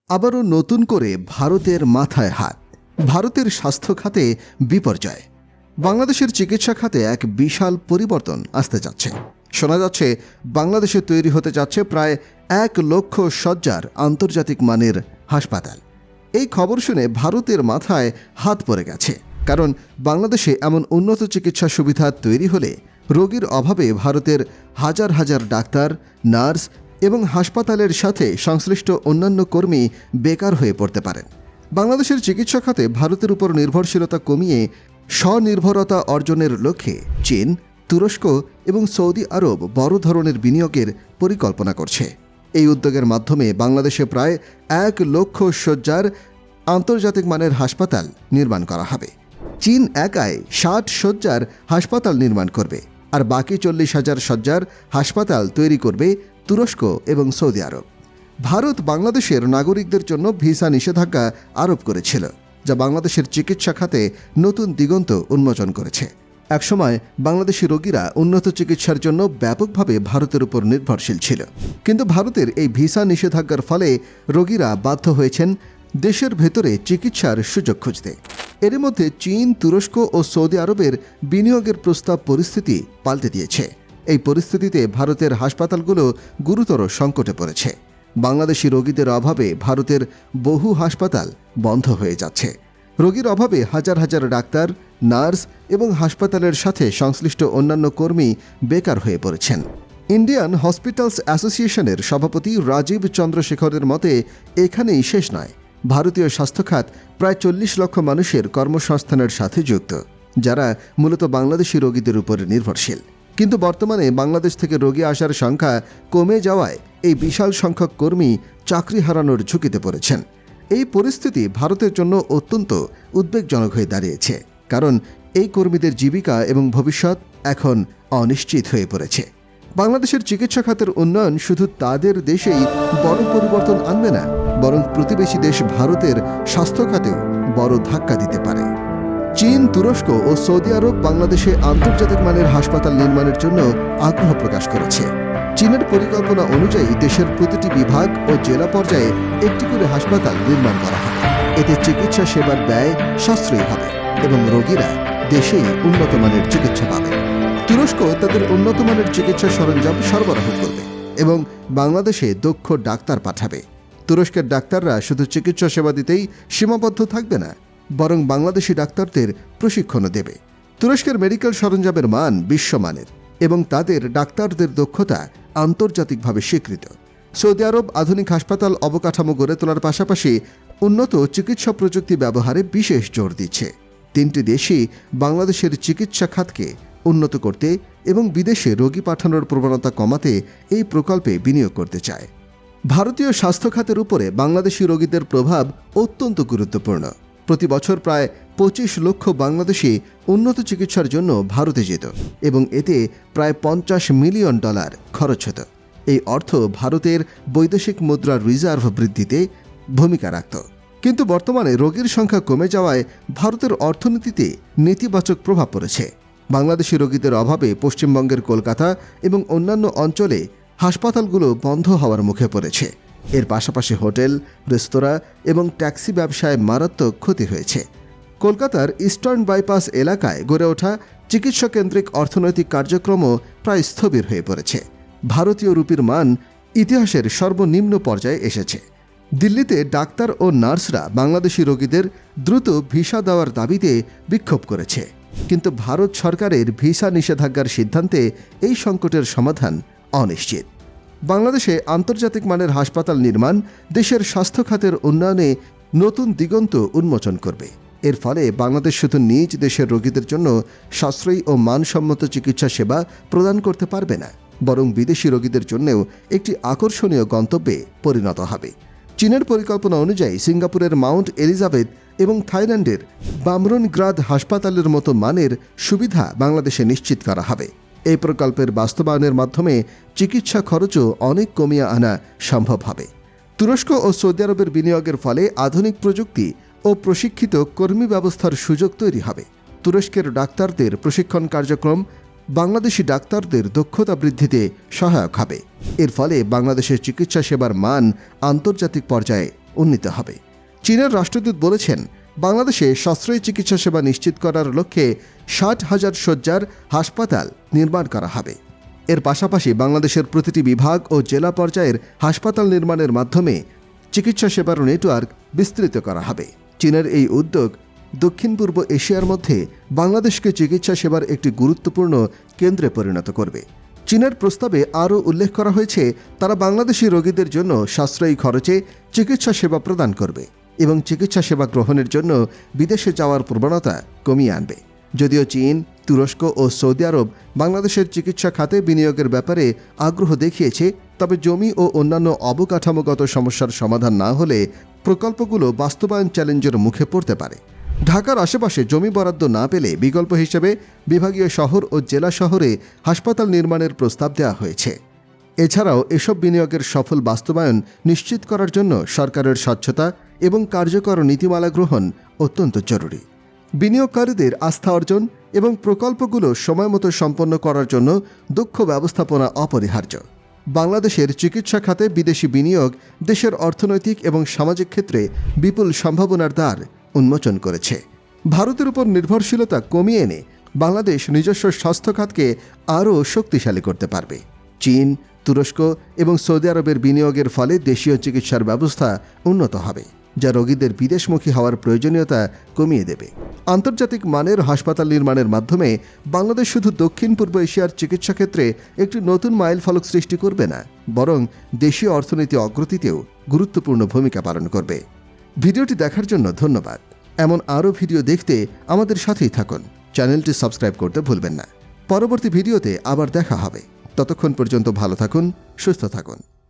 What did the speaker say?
আবারও নতুন করে ভারতের মাথায় হাত। ভারতের স্বাস্থ্য খাতে বিপর্যয়। বাংলাদেশের চিকিৎসা খাতে এক বিশাল পরিবর্তন আসতে যাচ্ছে। শোনা যাচ্ছে বাংলাদেশে তৈরি হতে যাচ্ছে প্রায় 1,00,000 শয্যার আন্তর্জাতিক মানের হাসপাতাল। এই খবর শুনে ভারতের মাথায় হাত পড়ে গেছে। কারণ বাংলাদেশে এমন উন্নত চিকিৎসা সুবিধা তৈরি হলে রোগীর অভাবে ভারতের হাজার হাজার ডাক্তার, নার্স এবং হাসপাতালের সাথে সংশ্লিষ্ট অন্যান্য কর্মী বেকার হয়ে পড়তে পারেন। বাংলাদেশের চিকিৎসা খাতে ভারতের উপর নির্ভরশীলতা কমিয়ে স্বনির্ভরতা অর্জনের লক্ষ্যে চীন, তুরস্ক এবং সৌদি আরব বড় ধরনের বিনিয়োগের পরিকল্পনা করছে। এই উদ্যোগের মাধ্যমে বাংলাদেশে প্রায় 1,00,000 শয্যার আন্তর্জাতিক মানের হাসপাতাল নির্মাণ করা হবে। চীন একাই 60 শয্যার হাসপাতাল নির্মাণ করবে, আর বাকি 40,000 শয্যার হাসপাতাল তৈরি করবে তুরস্ক এবং সৌদি আরব। ভারত বাংলাদেশের নাগরিকদের জন্য ভিসা নিষেধাজ্ঞা আরোপ করেছিল, যা বাংলাদেশের চিকিৎসা খাতে নতুন দিগন্ত উন্মোচন করেছে। একসময় বাংলাদেশি রোগীরা উন্নত চিকিৎসার জন্য ব্যাপকভাবে ভারতের উপর নির্ভরশীল ছিল। কিন্তু ভারতের এই ভিসা নিষেধাজ্ঞার ফলে রোগীরা বাধ্য হয়েছেন দেশের ভেতরে চিকিৎসার সুযোগ খুঁজতে। এর মধ্যে চীন, তুরস্ক ও সৌদি আরবের বিনিয়োগের প্রস্তাব পরিস্থিতি পাল্টে দিয়েছে। এই পরিস্থিতিতে ভারতের হাসপাতালগুলো গুরুতর সংকটে পড়েছে। বাংলাদেশি রোগীদের অভাবে ভারতের বহু হাসপাতাল বন্ধ হয়ে যাচ্ছে। রোগীর অভাবে হাজার হাজার ডাক্তার, নার্স এবং হাসপাতালের সাথে সংশ্লিষ্ট অন্যান্য কর্মী বেকার হয়ে পড়েছেন। ইন্ডিয়ান হসপিটালস অ্যাসোসিয়েশনের সভাপতি রাজীব চন্দ্রশেখরের মতে এখানেই শেষ নয়। ভারতীয় স্বাস্থ্যখাত প্রায় 40 লক্ষ মানুষের কর্মসংস্থানের সাথে যুক্ত, যারা মূলত বাংলাদেশি রোগীদের উপর নির্ভরশীল। কিন্তু বর্তমানে বাংলাদেশ থেকে রোগী আসার সংখ্যা কমে যাওয়ায় এই বিশাল সংখ্যক কর্মী চাকরি হারানোর ঝুঁকিতে পড়েছেন। এই পরিস্থিতি ভারতের জন্য অত্যন্ত উদ্বেগজনক হয়ে দাঁড়িয়েছে, কারণ এই কর্মীদের জীবিকা এবং ভবিষ্যৎ এখন অনিশ্চিত হয়ে পড়েছে। বাংলাদেশের চিকিৎসা খাতের উন্নয়ন শুধু তাদের দেশেই বড় পরিবর্তন আনবে না, বরং প্রতিবেশী দেশ ভারতের স্বাস্থ্য খাতেও বড় ধাক্কা দিতে পারে। চীন, তুরস্ক ও সৌদি আরব বাংলাদেশে আন্তর্জাতিক মানের হাসপাতাল নির্মাণের জন্য আগ্রহ প্রকাশ করেছে। চীনের পরিকল্পনা অনুযায়ী দেশের প্রতিটি বিভাগ ও জেলা পর্যায়ে একটি করে হাসপাতাল নির্মাণ করা হবে। এতে চিকিৎসা সেবার ব্যয় সাশ্রয়ী হবে এবং রোগীরা দেশেই উন্নত মানের চিকিৎসা পাবে। তুরস্ক তাদের উন্নত মানের চিকিৎসা সরঞ্জাম সরবরাহ করবে এবং বাংলাদেশে দক্ষ ডাক্তার পাঠাবে। তুরস্কের ডাক্তাররা শুধু চিকিৎসা সেবা দিতেই সীমাবদ্ধ থাকবে না, বরং বাংলাদেশি ডাক্তারদের প্রশিক্ষণও দেবে। তুরস্কের মেডিকেল সরঞ্জামের মান বিশ্বমানের এবং তাদের ডাক্তারদের দক্ষতা আন্তর্জাতিকভাবে স্বীকৃত। সৌদি আরব আধুনিক হাসপাতাল অবকাঠামো গড়ে তোলার পাশাপাশি উন্নত চিকিৎসা প্রযুক্তি ব্যবহারে বিশেষ জোর দিচ্ছে। 3টি দেশই বাংলাদেশের চিকিৎসা খাতকে উন্নত করতে এবং বিদেশে রোগী পাঠানোর প্রবণতা কমাতে এই প্রকল্পে বিনিয়োগ করতে চায়। ভারতীয় স্বাস্থ্য খাতের উপরে বাংলাদেশি রোগীদের প্রভাব অত্যন্ত গুরুত্বপূর্ণ। প্রতি বছর প্রায় 25 লক্ষ বাংলাদেশি উন্নত চিকিৎসার জন্য ভারতে যেত এবং এতে প্রায় $50 মিলিয়ন খরচ হতো। এই অর্থ ভারতের বৈদেশিক মুদ্রার রিজার্ভ বৃদ্ধিতে ভূমিকা রাখত। কিন্তু বর্তমানে রোগীর সংখ্যা কমে যাওয়ায় ভারতের অর্থনীতিতে নেতিবাচক প্রভাব পড়েছে। বাংলাদেশি রোগীদের অভাবে পশ্চিমবঙ্গের কলকাতা এবং অন্যান্য অঞ্চলে হাসপাতালগুলো বন্ধ হওয়ার মুখে পড়েছে। এর পাশাপাশি হোটেল, রেস্তোরাঁ এবং ট্যাক্সি ব্যবসায় মারাত্মক ক্ষতি হয়েছে। কলকাতার ইস্টার্ন বাইপাস এলাকায় গড়ে ওঠা চিকিৎসা কেন্দ্রিক অর্থনৈতিক কার্যক্রমও প্রায় স্থবির হয়ে পড়েছে। ভারতীয় রুপির মান ইতিহাসের সর্বনিম্ন পর্যায়ে এসেছে। দিল্লিতে ডাক্তার ও নার্সরা বাংলাদেশি রোগীদের দ্রুত ভিসা দেওয়ার দাবিতে বিক্ষোভ করেছে। কিন্তু ভারত সরকারের ভিসা নিষেধাজ্ঞার সিদ্ধান্তে এই সংকটের সমাধান অনিশ্চিত। বাংলাদেশে আন্তর্জাতিক মানের হাসপাতাল নির্মাণ দেশের স্বাস্থ্য খাতের উন্নয়নে নতুন দিগন্ত উন্মোচন করবে। এর ফলে বাংলাদেশ শুধু নিজ দেশের রোগীদের জন্য সাশ্রয়ী ও মানসম্মত চিকিৎসা সেবা প্রদান করতে পারবে না, বরং বিদেশি রোগীদের জন্যও একটি আকর্ষণীয় গন্তব্যে পরিণত হবে। চীনের পরিকল্পনা অনুযায়ী সিঙ্গাপুরের মাউন্ট এলিজাবেথ এবং থাইল্যান্ডের বামরুনগ্রাদ হাসপাতালের মতো মানের সুবিধা বাংলাদেশে নিশ্চিত করা হবে। এই প্রকল্পের বাস্তবায়নের মাধ্যমে চিকিৎসা খরচও অনেক কমিয়ে আনা সম্ভব হবে। তুরস্ক ও সৌদি আরবের বিনিয়োগের ফলে আধুনিক প্রযুক্তি ও প্রশিক্ষিত কর্মী ব্যবস্থার সুযোগ তৈরি হবে। তুরস্কের ডাক্তারদের প্রশিক্ষণ কার্যক্রম বাংলাদেশি ডাক্তারদের দক্ষতা বৃদ্ধিতে সহায়ক হবে। এর ফলে বাংলাদেশের চিকিৎসা সেবার মান আন্তর্জাতিক পর্যায়ে উন্নীত হবে। চীনের রাষ্ট্রদূত বলেছেন, বাংলাদেশে সাশ্রয়ী চিকিৎসা সেবা নিশ্চিত করার লক্ষ্যে 60,000 শয্যার হাসপাতাল নির্মাণ করা হবে। এর পাশাপাশি বাংলাদেশের প্রতিটি বিভাগ ও জেলা পর্যায়ের হাসপাতাল নির্মাণের মাধ্যমে চিকিৎসা সেবার নেটওয়ার্ক বিস্তৃত করা হবে। চীনের এই উদ্যোগ দক্ষিণ পূর্ব এশিয়ার মধ্যে বাংলাদেশকে চিকিৎসা সেবার একটি গুরুত্বপূর্ণ কেন্দ্রে পরিণত করবে। চীনের প্রস্তাবে আরও উল্লেখ করা হয়েছে, তারা বাংলাদেশি রোগীদের জন্য সাশ্রয়ী খরচে চিকিৎসা সেবা প্রদান করবে এবং চিকিৎসা সেবা গ্রহণের জন্য বিদেশে যাওয়ার প্রবণতা কমিয়ে আনবে। যদিও চীন, তুরস্ক ও সৌদি আরব বাংলাদেশের চিকিৎসা খাতে বিনিয়োগের ব্যাপারে আগ্রহ দেখিয়েছে, তবে জমি ও অন্যান্য অবকাঠামোগত সমস্যার সমাধান না হলে প্রকল্পগুলো বাস্তবায়ন চ্যালেঞ্জের মুখে পড়তে পারে। ঢাকার আশেপাশে জমি বরাদ্দ না পেলে বিকল্প হিসেবে বিভাগীয় শহর ও জেলা শহরে হাসপাতাল নির্মাণের প্রস্তাব দেওয়া হয়েছে। এছাড়াও এসব বিনিয়োগের সফল বাস্তবায়ন নিশ্চিত করার জন্য সরকারের স্বচ্ছতা এবং কার্যকর নীতিমালা গ্রহণ অত্যন্ত জরুরি। বিনিয়োগকারীদের আস্থা অর্জন এবং প্রকল্পগুলো সময়মতো সম্পন্ন করার জন্য দক্ষ ব্যবস্থাপনা অপরিহার্য। বাংলাদেশের চিকিৎসা খাতে বিদেশি বিনিয়োগ দেশের অর্থনৈতিক এবং সামাজিক ক্ষেত্রে বিপুল সম্ভাবনার দ্বার উন্মোচন করেছে। ভারতের উপর নির্ভরশীলতা কমিয়ে এনে বাংলাদেশ নিজস্ব স্বাস্থ্য খাতকে আরও শক্তিশালী করতে পারবে। চীন, তুরস্ক এবং সৌদি আরবের বিনিয়োগের ফলে দেশীয় চিকিৎসার ব্যবস্থা উন্নত হবে, যা রোগীদের বিদেশমুখী হওয়ার প্রয়োজনীয়তা কমিয়ে দেবে। আন্তর্জাতিক মানের হাসপাতাল নির্মাণের মাধ্যমে বাংলাদেশ শুধু দক্ষিণ পূর্ব এশিয়ার চিকিৎসা ক্ষেত্রে একটি নতুন মাইলফলক সৃষ্টি করবে না, বরং দেশীয় অর্থনীতি অগ্রগতিতেও গুরুত্বপূর্ণ ভূমিকা পালন করবে। ভিডিওটি দেখার জন্য ধন্যবাদ। এমন আরও ভিডিও দেখতে আমাদের সাথেই থাকুন। চ্যানেলটি সাবস্ক্রাইব করতে ভুলবেন না। পরবর্তী ভিডিওতে আবার দেখা হবে। ততক্ষণ পর্যন্ত ভালো থাকুন, সুস্থ থাকুন।